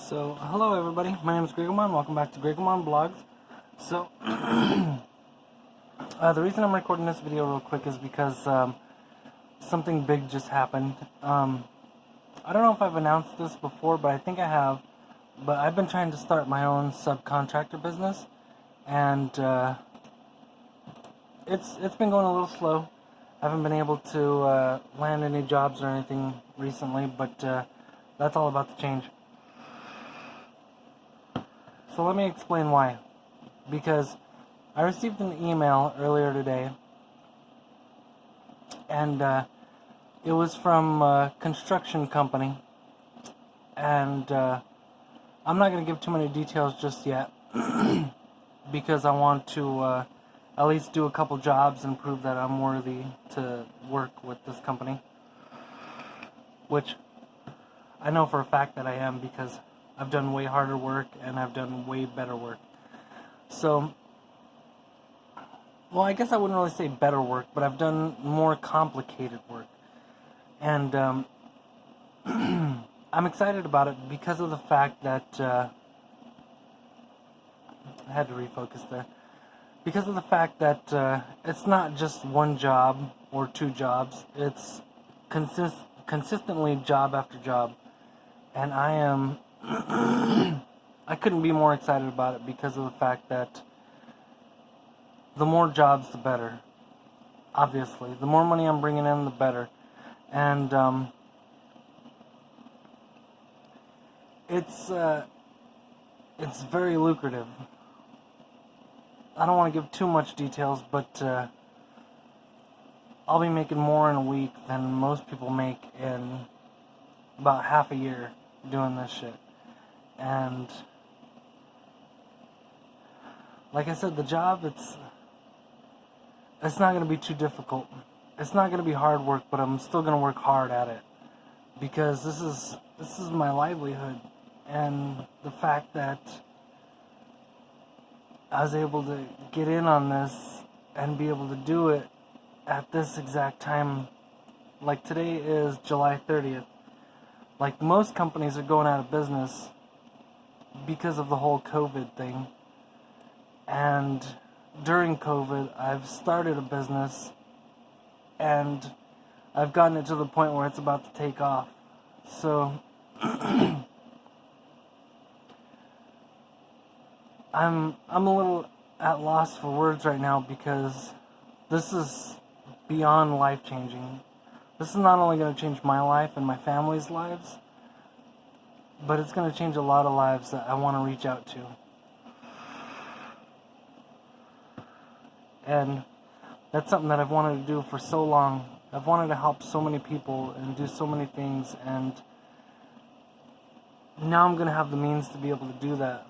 So, hello everybody, my name is Grigomon, welcome back to Grigomon Blogs. So, the reason I'm recording this video real quick is because something big just happened. I don't know if I've announced this before, but I think I have. But I've been trying to start my own subcontractor business, and it's been going a little slow. I haven't been able to land any jobs or anything recently, but that's all about to change. So let me explain why. Because I received an email earlier today, and it was from a construction company, and I'm not going to give too many details just yet, because I want to at least do a couple jobs and prove that I'm worthy to work with this company, which I know for a fact that I am, because I've done way harder work and I've done way better work. So, well, I guess I wouldn't really say better work, but I've done more complicated work. And I'm excited about it because of the fact that I had to refocus there. Because of the fact that it's not just one job or two jobs, it's consistently job after job. And I am I couldn't be more excited about it because of the fact that the more jobs, the better. Obviously, the more money I'm bringing in, the better. And it's very lucrative. I don't want to give too much details, but I'll be making more in a week than most people make in about half a year doing this shit. And like I said, the job, it's not going to be too difficult. It's not going to be hard work, but I'm still going to work hard at it, because this is my livelihood. And the fact that I was able to get in on this and be able to do it at this exact time, like today is July 30th. Like, most companies are going out of business because of the whole COVID thing. And during COVID, I've started a business, and I've gotten it to the point where it's about to take off. So I'm a little at loss for words right now, because this is beyond life-changing. This is not only going to change my life and my family's lives, but it's going to change a lot of lives that I want to reach out to. And that's something that I've wanted to do for so long. I've wanted to help so many people and do so many things, and now I'm going to have the means to be able to do that.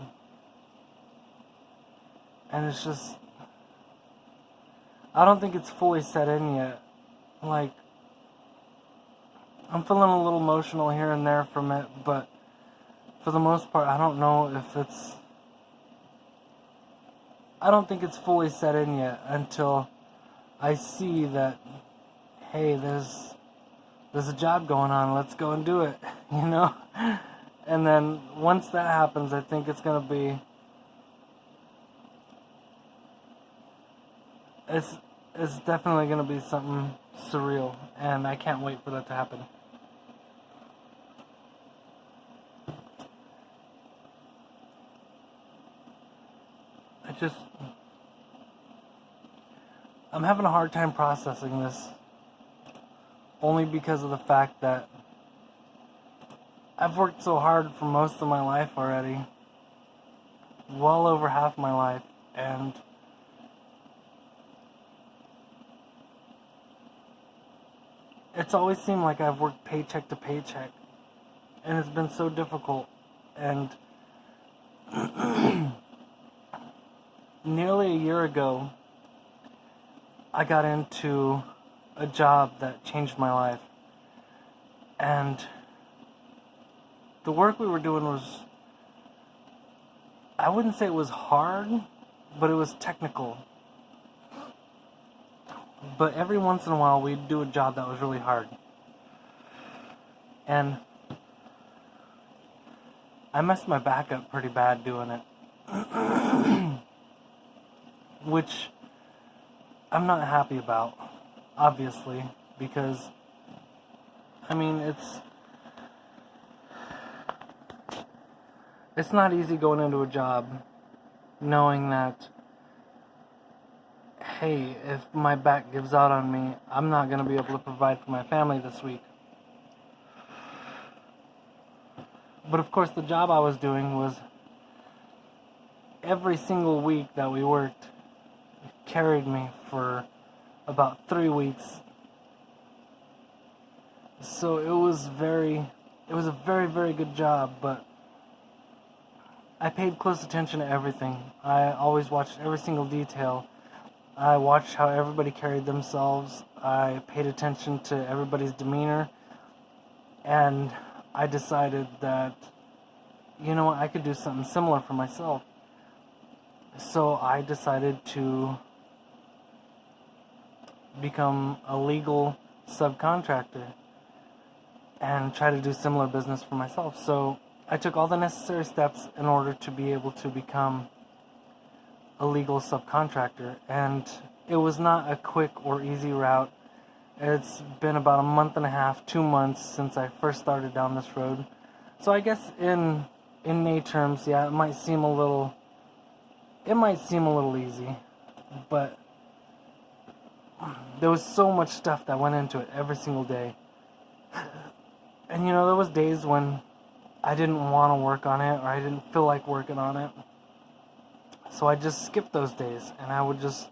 And it's just, I don't think it's fully set in yet. Like, I'm feeling a little emotional here and there from it, but for the most part, I don't know if I don't think it's fully set in yet until I see that, hey, there's a job going on, let's go and do it, you know? And then once that happens, I think it's going to be, it's definitely going to be something surreal, and I can't wait for that to happen. I'm having a hard time processing this, only because of the fact that I've worked so hard for most of my life already, well over half my life, and it's always seemed like I've worked paycheck to paycheck, and it's been so difficult. And nearly a year ago, I got into a job that changed my life. And the work we were doing was, I wouldn't say it was hard, but it was technical. But every once in a while, we'd do a job that was really hard. And I messed my back up pretty bad doing it. Which I'm not happy about, obviously, because, I mean, it's not easy going into a job knowing that, hey, if my back gives out on me, I'm not going to be able to provide for my family this week. But of course, the job I was doing was every single week that we worked carried me for about 3 weeks. So it was a very, very good job, but I paid close attention to everything. I always watched every single detail. I watched how everybody carried themselves. I paid attention to everybody's demeanor. And I decided that, you know what, I could do something similar for myself. So I decided to become a legal subcontractor and try to do similar business for myself. So I took all the necessary steps in order to be able to become a legal subcontractor, and it was not a quick or easy route. It's been about a month and a half, 2 months since I first started down this road. So I guess in May terms, yeah, it might seem a little easy, but there was so much stuff that went into it every single day. And you know, there was days when I didn't want to work on it, or I didn't feel like working on it. So I just skipped those days, and I would just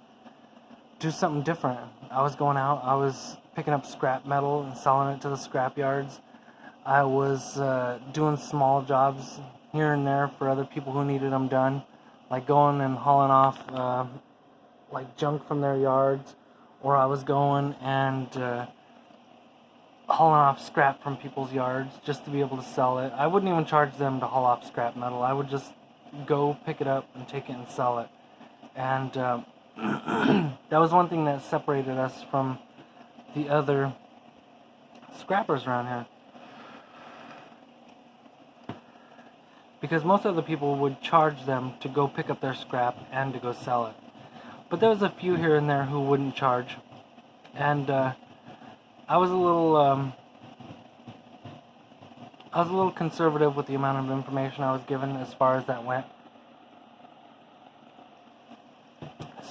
do something different. I was going out, I was picking up scrap metal and selling it to the scrap yards. I was doing small jobs here and there for other people who needed them done, like going and hauling off like junk from their yards, or I was going and hauling off scrap from people's yards just to be able to sell it. I wouldn't even charge them to haul off scrap metal. I would just go pick it up and take it and sell it. And that was one thing that separated us from the other scrappers around here. Because most other people would charge them to go pick up their scrap and to go sell it. But there was a few here and there who wouldn't charge. And I was a little conservative with the amount of information I was given as far as that went.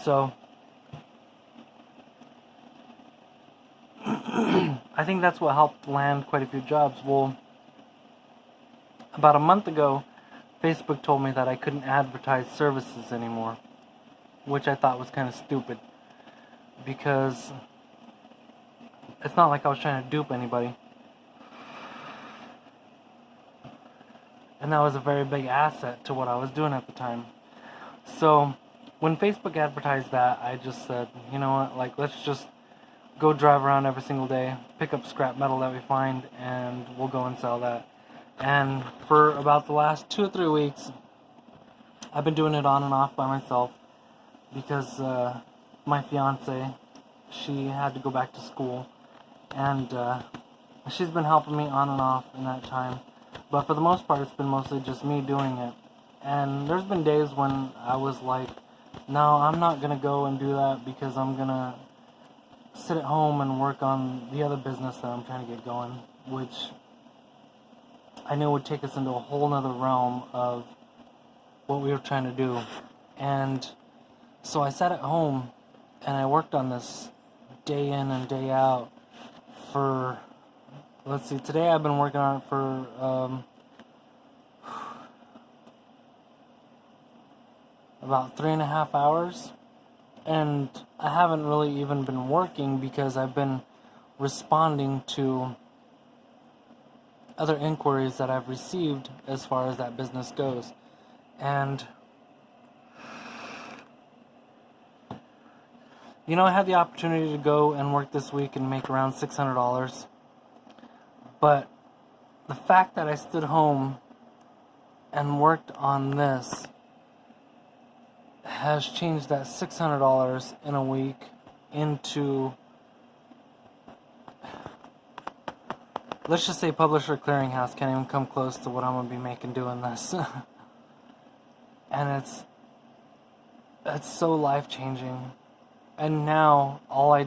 So I think that's what helped land quite a few jobs. Well, about a month ago, Facebook told me that I couldn't advertise services anymore, which I thought was kind of stupid, because it's not like I was trying to dupe anybody. And that was a very big asset to what I was doing at the time. So when Facebook advertised that, I just said, you know what, like, let's just go drive around every single day, pick up scrap metal that we find, and we'll go and sell that. And for about the last 2 or 3 weeks, I've been doing it on and off by myself, because my fiance, she had to go back to school, and she's been helping me on and off in that time. But for the most part, it's been mostly just me doing it. And there's been days when I was like, no, I'm not going to go and do that, because I'm going to sit at home and work on the other business that I'm trying to get going, which I knew would take us into a whole nother realm of what we were trying to do. And so I sat at home and I worked on this day in and day out for, let's see, today I've been working on it for about 3.5 hours, and I haven't really even been working because I've been responding to other inquiries that I've received as far as that business goes. And you know, I had the opportunity to go and work this week and make around $600, but the fact that I stood home and worked on this has changed that $600 in a week into, let's just say Publisher Clearinghouse can't even come close to what I'm going to be making doing this. And it's so life-changing. And now all I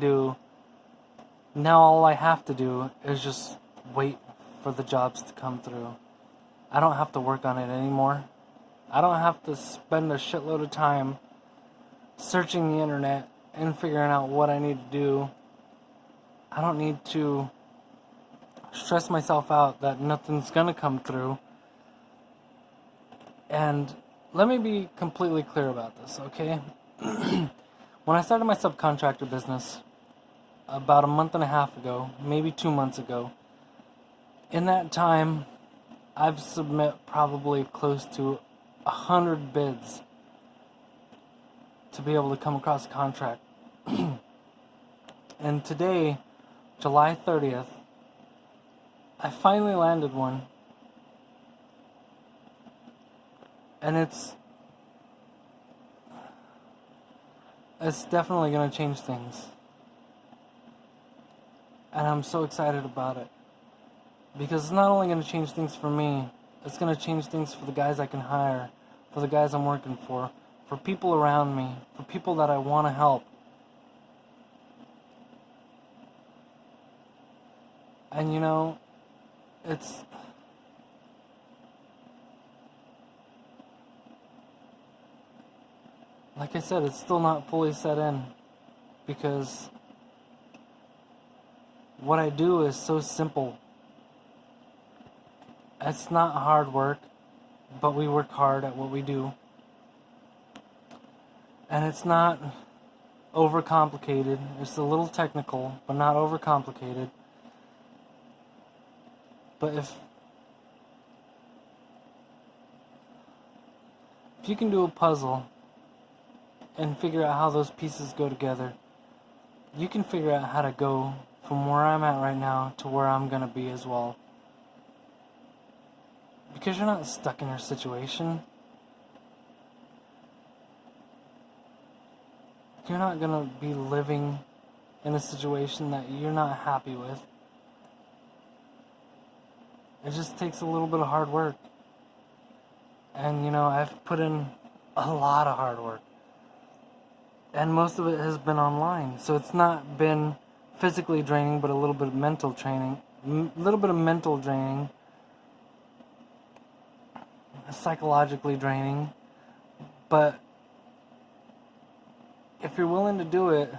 have to do is just wait for the jobs to come through. I don't have to work on it anymore. I don't have to spend a shitload of time searching the internet and figuring out what I need to do. I don't need to stress myself out that nothing's gonna come through. And let me be completely clear about this, okay? When I started my subcontractor business about a month and a half ago, maybe 2 months ago, in that time, I've submit probably close to 100 bids to be able to come across a contract. And today, July 30th, I finally landed one. And it's definitely going to change things. And I'm so excited about it. Because it's not only going to change things for me, it's going to change things for the guys I can hire, for the guys I'm working for people around me, for people that I want to help. And you know, it's... like I said, it's still not fully set in. Because what I do is so simple. It's not hard work, but we work hard at what we do. And it's not overcomplicated. It's a little technical, but not overcomplicated. But if you can do a puzzle and figure out how those pieces go together, you can figure out how to go from where I'm at right now to where I'm going to be as well. Because you're not stuck in your situation. You're not going to be living in a situation that you're not happy with. It just takes a little bit of hard work. And you know, I've put in a lot of hard work. And most of it has been online. So it's not been physically draining, but a little bit of mental training. A little bit of mental draining. Psychologically draining. But if you're willing to do it,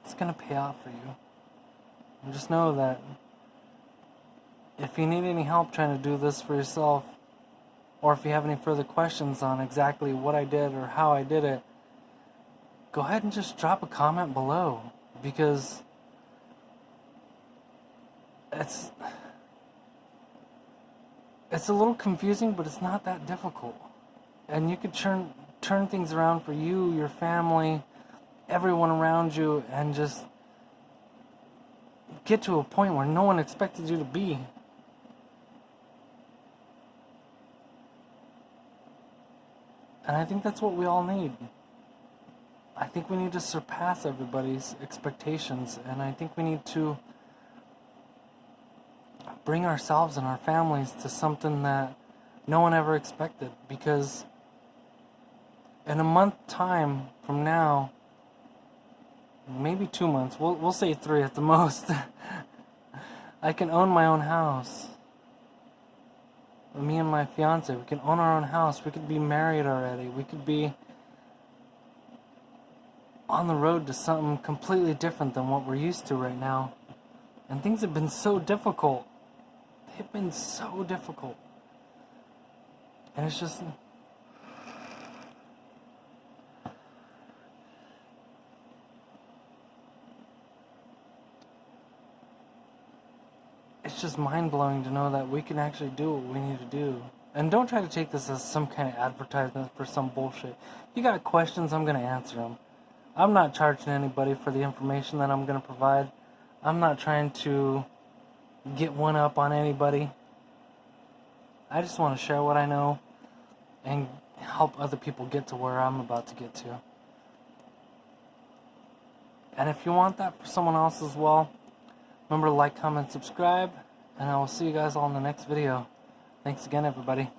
it's going to pay off for you. And just know that if you need any help trying to do this for yourself, or if you have any further questions on exactly what I did or how I did it, go ahead and just drop a comment below. Because it's a little confusing, but it's not that difficult. And you could turn things around for you, your family, everyone around you, and just get to a point where no one expected you to be. And I think that's what we all need. I think we need to surpass everybody's expectations, and I think we need to bring ourselves and our families to something that no one ever expected. Because in a month time from now, maybe 2 months, we'll say 3 at the most, I can own my own house. Me and my fiance, we can own our own house. We could be married already. We could be on the road to something completely different than what we're used to right now. And things have been so difficult. They've been so difficult. And it's just... it's just mind-blowing to know that we can actually do what we need to do. And don't try to take this as some kind of advertisement for some bullshit. You got questions, I'm going to answer them. I'm not charging anybody for the information that I'm going to provide. I'm not trying to get one up on anybody. I just want to share what I know and help other people get to where I'm about to get to. And if you want that for someone else as well, remember to like, comment, subscribe, And I will see you guys all in the next video. Thanks again, everybody.